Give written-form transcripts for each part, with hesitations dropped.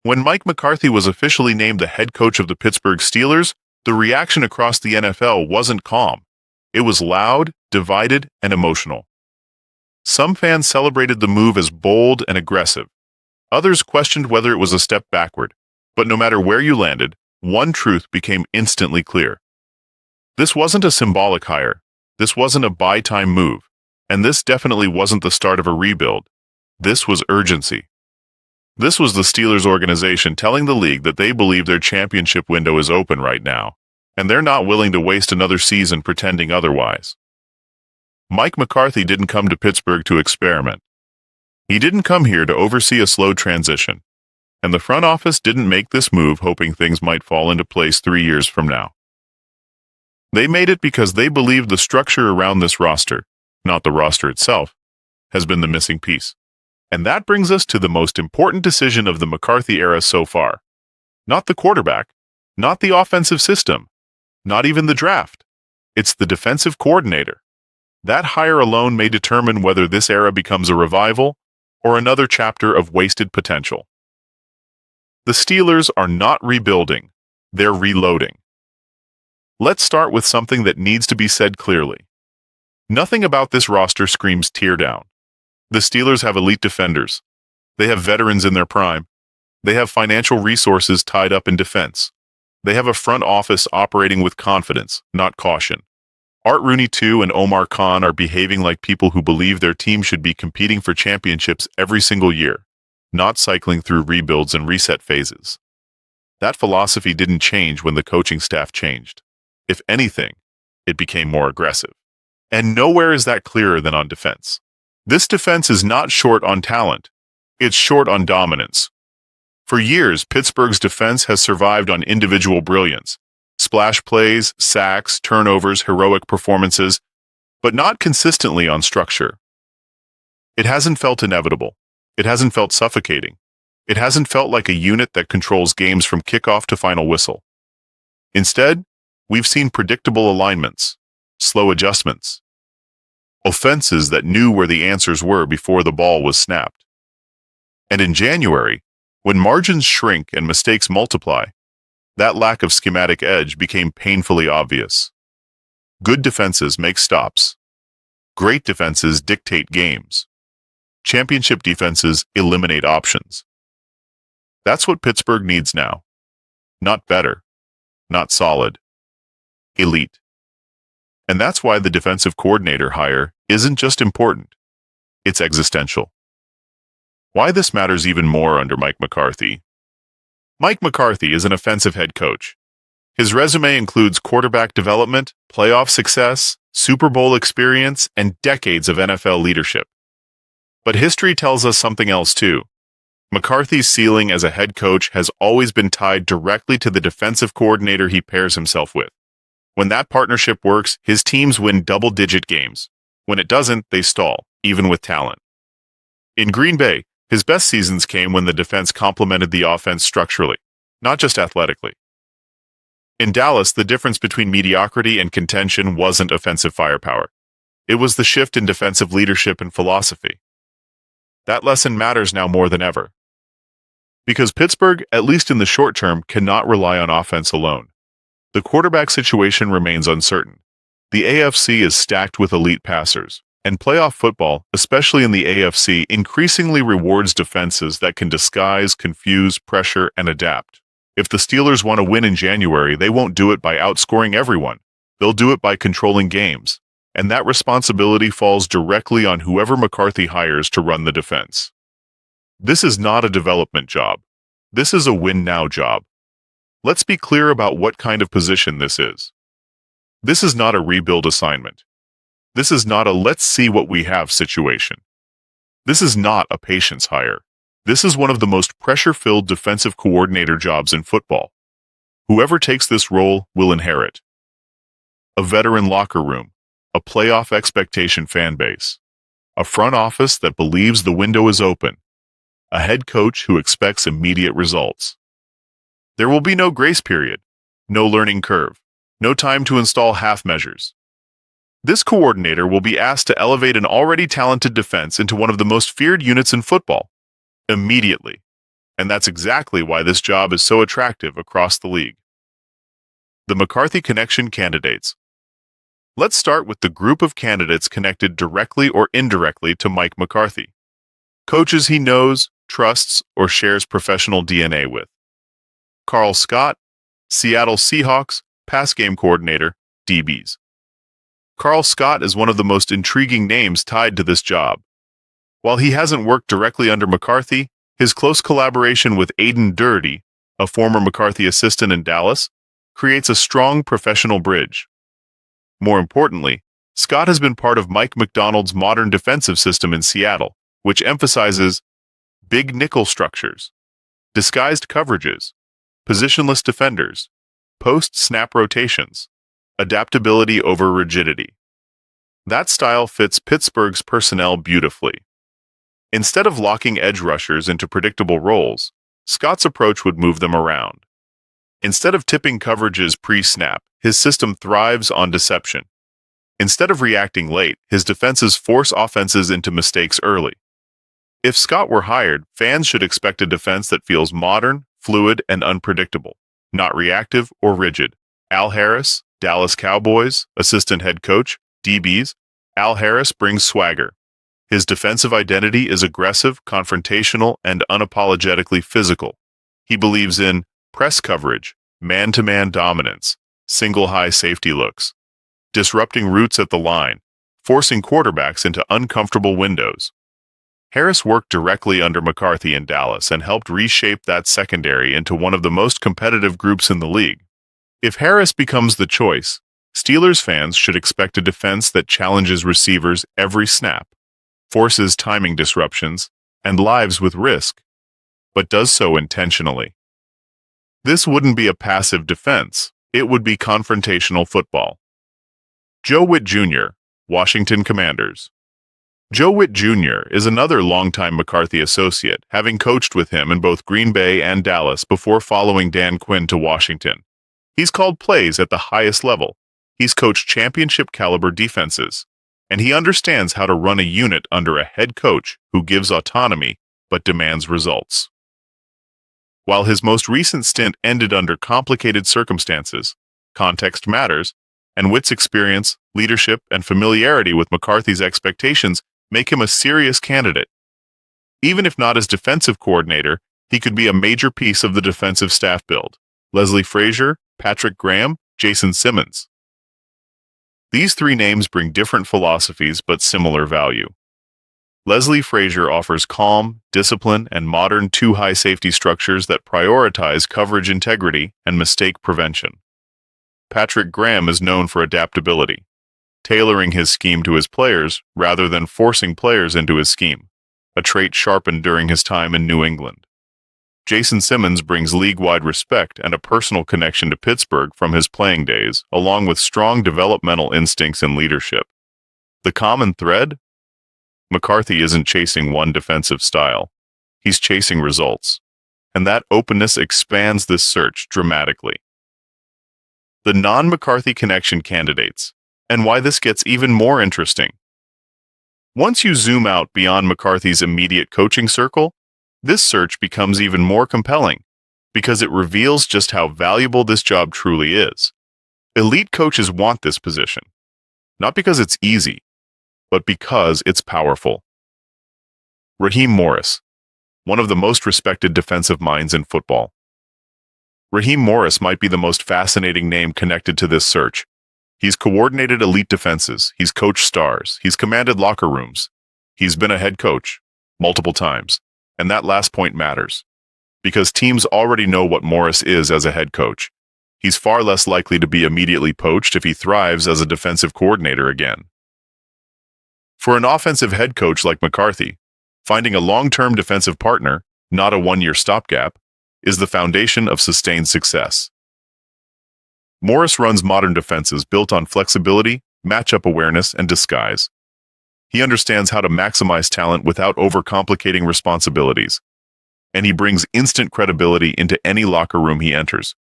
When Mike McCarthy was officially named the head coach of the Pittsburgh Steelers, the reaction across the NFL wasn't calm. It was loud, divided, and emotional. Some fans celebrated the move as bold and aggressive. Others questioned whether it was a step backward. But no matter where you landed, one truth became instantly clear. This wasn't a symbolic hire. This wasn't a buy-time move. And this definitely wasn't the start of a rebuild. This was urgency. This was the Steelers organization telling the league that they believe their championship window is open right now, and they're not willing to waste another season pretending otherwise. Mike McCarthy didn't come to Pittsburgh to experiment. He didn't come here to oversee a slow transition, and the front office didn't make this move hoping things might fall into place 3 years from now. They made it because they believed the structure around this roster, not the roster itself, has been the missing piece. And that brings us to the most important decision of the McCarthy era so far. Not the quarterback, not the offensive system, not even the draft. It's the defensive coordinator. That hire alone may determine whether this era becomes a revival or another chapter of wasted potential. The Steelers are not rebuilding, they're reloading. Let's start with something that needs to be said clearly. Nothing about this roster screams tear down. The Steelers have elite defenders. They have veterans in their prime. They have financial resources tied up in defense. They have a front office operating with confidence, not caution. Art Rooney II and Omar Khan are behaving like people who believe their team should be competing for championships every single year, not cycling through rebuilds and reset phases. That philosophy didn't change when the coaching staff changed. If anything, it became more aggressive. And nowhere is that clearer than on defense. This defense is not short on talent. It's short on dominance. For years, Pittsburgh's defense has survived on individual brilliance. Splash plays, sacks, turnovers, heroic performances, but not consistently on structure. It hasn't felt inevitable. It hasn't felt suffocating. It hasn't felt like a unit that controls games from kickoff to final whistle. Instead, we've seen predictable alignments, slow adjustments, offenses that knew where the answers were before the ball was snapped. And in January, when margins shrink and mistakes multiply, that lack of schematic edge became painfully obvious. Good defenses make stops. Great defenses dictate games. Championship defenses eliminate options. That's what Pittsburgh needs now. Not better, not solid, elite. And that's why the defensive coordinator hire isn't just important, it's existential. Why this matters even more under Mike McCarthy. Mike McCarthy is an offensive head coach. His resume includes quarterback development, playoff success, Super Bowl experience, and decades of NFL leadership. But history tells us something else too. McCarthy's ceiling as a head coach has always been tied directly to the defensive coordinator he pairs himself with. When that partnership works, his teams win double-digit games. When it doesn't, they stall, even with talent. In Green Bay, his best seasons came when the defense complemented the offense structurally, not just athletically. In Dallas, the difference between mediocrity and contention wasn't offensive firepower. It was the shift in defensive leadership and philosophy. That lesson matters now more than ever. Because Pittsburgh, at least in the short term, cannot rely on offense alone. The quarterback situation remains uncertain. The AFC is stacked with elite passers, and playoff football, especially in the AFC, increasingly rewards defenses that can disguise, confuse, pressure, and adapt. If the Steelers want to win in January, they won't do it by outscoring everyone. They'll do it by controlling games. And that responsibility falls directly on whoever McCarthy hires to run the defense. This is not a development job. This is a win-now job. Let's be clear about what kind of position this is. This is not a rebuild assignment. This is not a let's see what we have situation. This is not a patience hire. This is one of the most pressure-filled defensive coordinator jobs in football. Whoever takes this role will inherit a veteran locker room, a playoff expectation fan base, a front office that believes the window is open, a head coach who expects immediate results. There will be no grace period, no learning curve, no time to install half measures. This coordinator will be asked to elevate an already talented defense into one of the most feared units in football, immediately. And that's exactly why this job is so attractive across the league. The McCarthy connection candidates. Let's start with the group of candidates connected directly or indirectly to Mike McCarthy. Coaches he knows, trusts, or shares professional DNA with. Carl Scott, Seattle Seahawks, pass game coordinator, DBs. Carl Scott is one of the most intriguing names tied to this job. While he hasn't worked directly under McCarthy, his close collaboration with Aiden Doherty, a former McCarthy assistant in Dallas, creates a strong professional bridge. More importantly, Scott has been part of Mike Macdonald's modern defensive system in Seattle, which emphasizes big nickel structures, disguised coverages, positionless defenders, post-snap rotations, adaptability over rigidity. That style fits Pittsburgh's personnel beautifully. Instead of locking edge rushers into predictable roles, Scott's approach would move them around. Instead of tipping coverages pre-snap, his system thrives on deception. Instead of reacting late, his defenses force offenses into mistakes early. If Scott were hired, fans should expect a defense that feels modern, fluid, and unpredictable, not reactive or rigid. Al Harris, Dallas Cowboys, assistant head coach, DBs. Al Harris brings swagger. His defensive identity is aggressive, confrontational, and unapologetically physical. He believes in press coverage, man-to-man dominance, single high safety looks, disrupting routes at the line, forcing quarterbacks into uncomfortable windows. Harris worked directly under McCarthy in Dallas and helped reshape that secondary into one of the most competitive groups in the league. If Harris becomes the choice, Steelers fans should expect a defense that challenges receivers every snap, forces timing disruptions, and lives with risk, but does so intentionally. This wouldn't be a passive defense, it would be confrontational football. Joe Witt Jr., Washington Commanders. Joe Witt Jr. is another longtime McCarthy associate, having coached with him in both Green Bay and Dallas before following Dan Quinn to Washington. He's called plays at the highest level. He's coached championship-caliber defenses, and he understands how to run a unit under a head coach who gives autonomy but demands results. While his most recent stint ended under complicated circumstances, context matters, and Witt's experience, leadership, and familiarity with McCarthy's expectations make him a serious candidate. Even if not as defensive coordinator, he could be a major piece of the defensive staff build. Leslie Frazier, Patrick Graham, Jason Simmons. These three names bring different philosophies but similar value. Leslie Frazier offers calm, discipline, and modern two-high safety structures that prioritize coverage integrity and mistake prevention. Patrick Graham is known for adaptability, tailoring his scheme to his players rather than forcing players into his scheme, a trait sharpened during his time in New England. Jason Simmons brings league-wide respect and a personal connection to Pittsburgh from his playing days, along with strong developmental instincts and leadership. The common thread? McCarthy isn't chasing one defensive style. He's chasing results. And that openness expands this search dramatically. The non-McCarthy connection candidates, and why this gets even more interesting. Once you zoom out beyond McCarthy's immediate coaching circle, this search becomes even more compelling because it reveals just how valuable this job truly is. Elite coaches want this position, not because it's easy, but because it's powerful. Raheem Morris, one of the most respected defensive minds in football. Raheem Morris might be the most fascinating name connected to this search. He's coordinated elite defenses, he's coached stars, he's commanded locker rooms, he's been a head coach multiple times. And that last point matters, because teams already know what Morris is as a head coach. He's far less likely to be immediately poached if he thrives as a defensive coordinator again. For an offensive head coach like McCarthy, finding a long-term defensive partner, not a one-year stopgap, is the foundation of sustained success. Morris runs modern defenses built on flexibility, matchup awareness, and disguise. He understands how to maximize talent without overcomplicating responsibilities, and he brings instant credibility into any locker room he enters.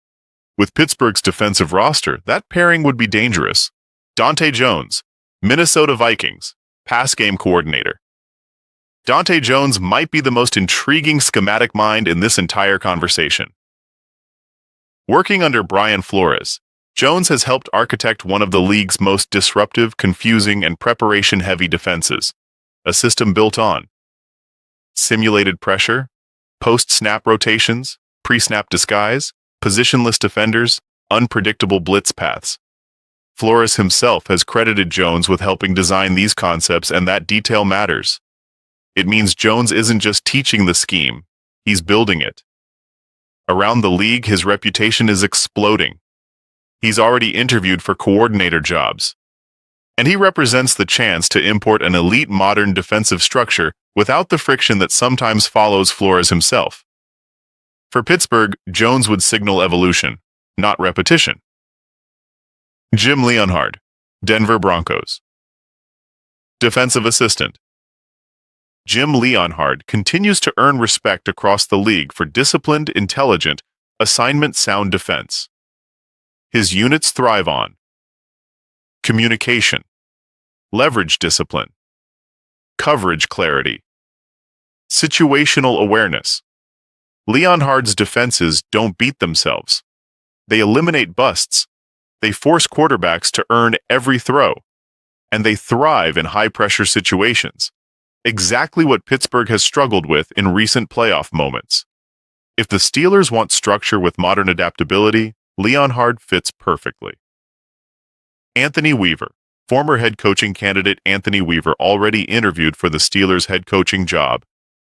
With Pittsburgh's defensive roster, that pairing would be dangerous. Dante Jones, Minnesota Vikings, pass game coordinator. Dante Jones might be the most intriguing schematic mind in this entire conversation. Working under Brian Flores, Jones has helped architect one of the league's most disruptive, confusing, and preparation-heavy defenses, a system built on simulated pressure, post-snap rotations, pre-snap disguise, positionless defenders, unpredictable blitz paths. Flores himself has credited Jones with helping design these concepts, and that detail matters. It means Jones isn't just teaching the scheme, he's building it. Around the league, his reputation is exploding. He's already interviewed for coordinator jobs. And he represents the chance to import an elite modern defensive structure without the friction that sometimes follows Flores himself. For Pittsburgh, Jones would signal evolution, not repetition. Jim Leonhard, Denver Broncos. Defensive assistant. Jim Leonhard continues to earn respect across the league for disciplined, intelligent, assignment-sound defense. His units thrive on communication, leverage discipline, coverage clarity, situational awareness. Leonhard's defenses don't beat themselves. They eliminate busts. They force quarterbacks to earn every throw. And they thrive in high-pressure situations. Exactly what Pittsburgh has struggled with in recent playoff moments. If the Steelers want structure with modern adaptability, Leonhard fits perfectly. Anthony Weaver. Former head coaching candidate Anthony Weaver already interviewed for the Steelers' head coaching job,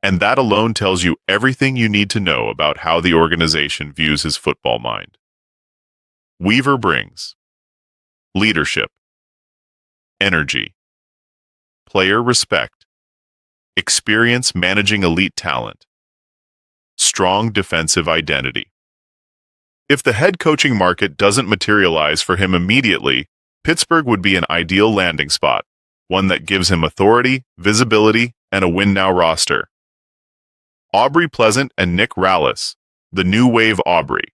and that alone tells you everything you need to know about how the organization views his football mind. Weaver brings leadership, energy, player respect, experience managing elite talent, strong defensive identity. If the head coaching market doesn't materialize for him immediately, Pittsburgh would be an ideal landing spot, one that gives him authority, visibility, and a win-now roster. Aubrey Pleasant and Nick Rallis, the new wave Aubrey.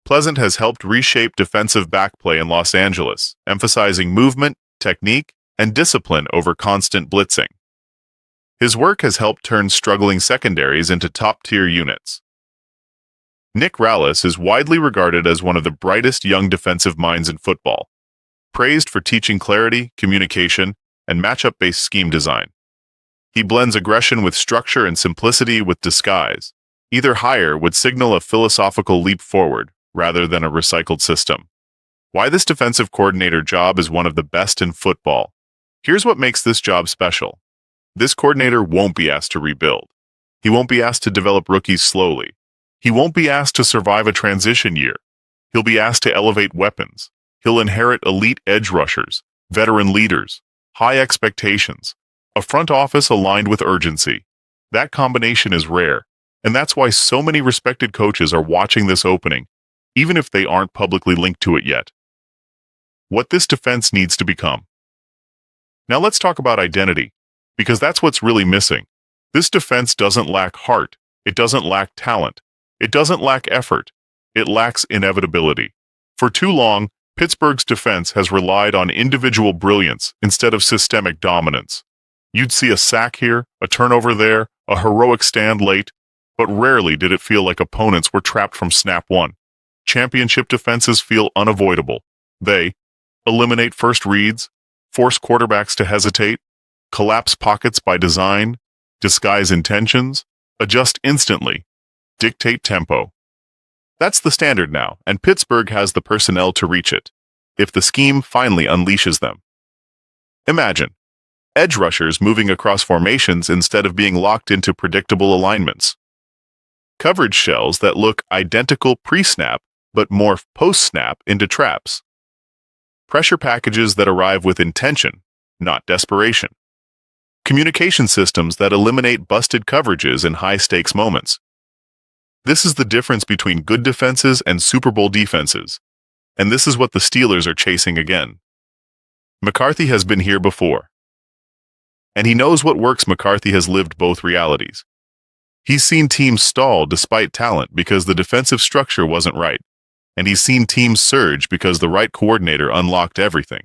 Pleasant has helped reshape defensive backplay in Los Angeles, emphasizing movement, technique, and discipline over constant blitzing. His work has helped turn struggling secondaries into top-tier units. Nick Rallis is widely regarded as one of the brightest young defensive minds in football, praised for teaching clarity, communication, and matchup-based scheme design. He blends aggression with structure and simplicity with disguise. Either hire would signal a philosophical leap forward, rather than a recycled system. Why this defensive coordinator job is one of the best in football. Here's what makes this job special. This coordinator won't be asked to rebuild. He won't be asked to develop rookies slowly. He won't be asked to survive a transition year. He'll be asked to elevate weapons. He'll inherit elite edge rushers, veteran leaders, high expectations, a front office aligned with urgency. That combination is rare, and that's why so many respected coaches are watching this opening, even if they aren't publicly linked to it yet. What this defense needs to become. Now let's talk about identity, because that's what's really missing. This defense doesn't lack heart. It doesn't lack talent. It doesn't lack effort. It lacks inevitability. For too long, Pittsburgh's defense has relied on individual brilliance instead of systemic dominance. You'd see a sack here, a turnover there, a heroic stand late, but rarely did it feel like opponents were trapped from snap one. Championship defenses feel unavoidable. They eliminate first reads, force quarterbacks to hesitate, collapse pockets by design, disguise intentions, adjust instantly, dictate tempo. That's the standard now, and Pittsburgh has the personnel to reach it, if the scheme finally unleashes them. Imagine edge rushers moving across formations instead of being locked into predictable alignments. Coverage shells that look identical pre-snap but morph post-snap into traps. Pressure packages that arrive with intention, not desperation. Communication systems that eliminate busted coverages in high-stakes moments. This is the difference between good defenses and Super Bowl defenses, and this is what the Steelers are chasing again. McCarthy has been here before, and he knows what works. McCarthy has lived both realities. He's seen teams stall despite talent because the defensive structure wasn't right, and he's seen teams surge because the right coordinator unlocked everything.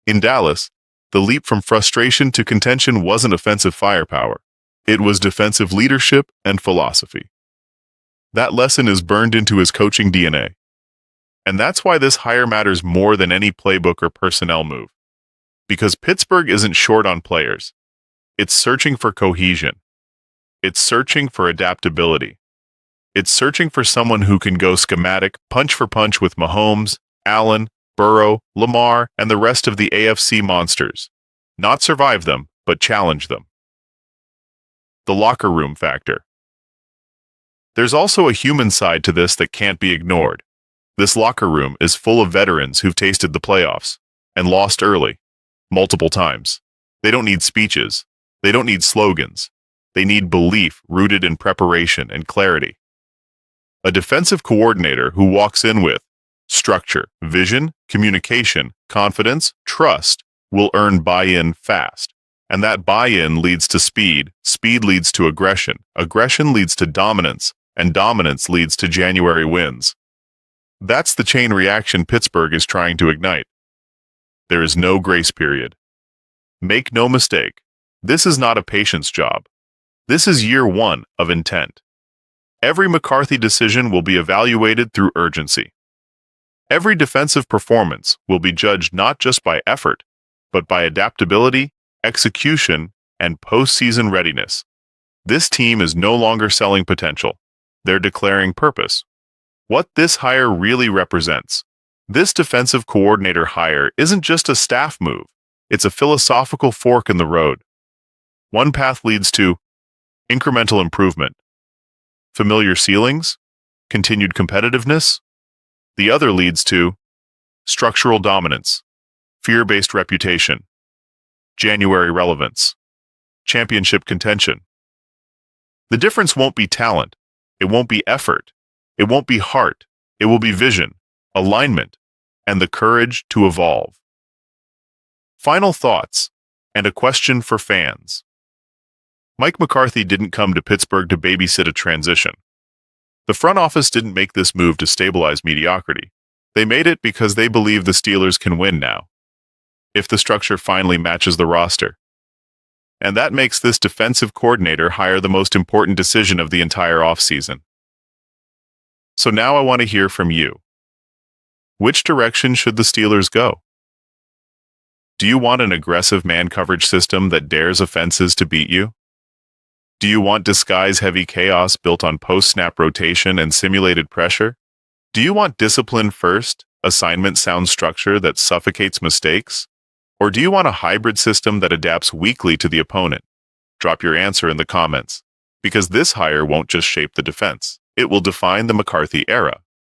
In Dallas, The leap from frustration to contention wasn't offensive firepower. It was defensive leadership and philosophy. That lesson is burned into his coaching DNA. And that's why this hire matters more than any playbook or personnel move. Because Pittsburgh isn't short on players. It's searching for cohesion. It's searching for adaptability. It's searching for someone who can go schematic, punch for punch with Mahomes, Allen, Burrow, Lamar, and the rest of the AFC monsters. Not survive them, but challenge them. The locker room factor. There's also a human side to this that can't be ignored. This locker room is full of veterans who've tasted the playoffs and lost early, multiple times. They don't need speeches. They don't need slogans. They need belief rooted in preparation and clarity. A defensive coordinator who walks in with structure, vision, communication, confidence, trust will earn buy-in fast. And that buy-in leads to speed. Speed leads to aggression. Aggression leads to dominance. And dominance leads to January wins. That's the chain reaction Pittsburgh is trying to ignite. There is no grace period. Make no mistake, this is not a patience job. This is year one of intent. Every McCarthy decision will be evaluated through urgency. Every defensive performance will be judged not just by effort, but by adaptability, execution, and postseason readiness. This team is no longer selling potential. They're declaring purpose. What this hire really represents. This defensive coordinator hire isn't just a staff move. It's a philosophical fork in the road. One path leads to incremental improvement, familiar ceilings, continued competitiveness. The other leads to structural dominance, fear-based reputation, January relevance, championship contention. The difference won't be talent. It won't be effort. It won't be heart. It will be vision, alignment, and the courage to evolve. Final thoughts, and a question for fans. Mike McCarthy didn't come to Pittsburgh to babysit a transition. The front office didn't make this move to stabilize mediocrity. They made it because they believe the Steelers can win now, if the structure finally matches the roster. And that makes this defensive coordinator hire the most important decision of the entire offseason. So now I want to hear from you. Which direction should the Steelers go? Do you want an aggressive man coverage system that dares offenses to beat you? Do you want disguise-heavy chaos built on post-snap rotation and simulated pressure? Do you want discipline-first, assignment-sound structure that suffocates mistakes? Or do you want a hybrid system that adapts weekly to the opponent? Drop your answer in the comments, because this hire won't just shape the defense. It will define the McCarthy era.